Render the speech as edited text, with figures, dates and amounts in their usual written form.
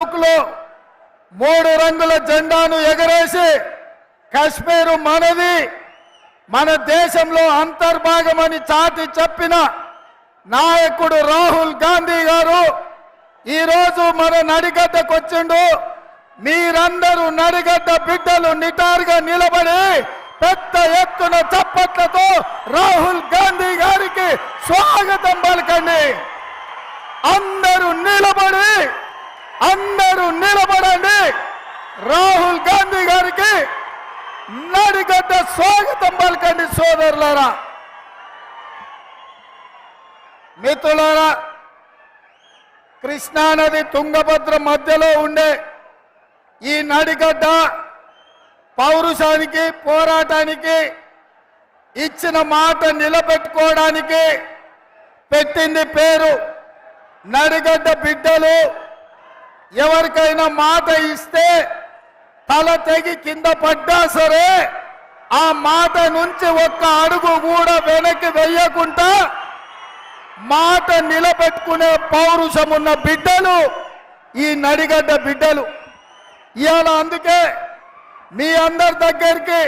చౌక్ లో 3 రంగుల జెండాను ఎగరేసి కశ్మీరు మనది, మన దేశంలో అంతర్భాగమని చాటి చెప్పిన నాయకుడు రాహుల్ గాంధీ గారు ఈరోజు మన నడిగడ్డకు వచ్చిండు. మీరందరూ నడిగడ్డ బిడ్డలు నిటారుగా నిలబడి పెద్ద ఎత్తున చప్పట్లతో రాహుల్ గాంధీ గారికి స్వాగతం పలకండి. అందరూ నిలబడండి. రాహుల్ గాంధీ గారికి నడిగడ్డ స్వాగతం పలకండి సోదరులారా. మిత్రులారా, కృష్ణానది తుంగభద్ర మధ్యలో ఉండే ఈ నడిగడ్డ పౌరుషానికి, పోరాటానికి, ఇచ్చిన మాట నిలబెట్టుకోవడానికి పెట్టింది పేరు నడిగడ్డ. బిడ్డలు ఎవరికైనా మాట ఇస్తే తల తెగి కింద పడ్డా సరే ఆ మాట నుంచి ఒక్క అడుగు కూడా వెనక్కి వెయ్యకుండా మాట నిలబెట్టుకునే పౌరుషం ఉన్న బిడ్డలు ఈ నడిగడ్డ బిడ్డలు. ఇవాళ అందుకే మీ అందరి దగ్గరికి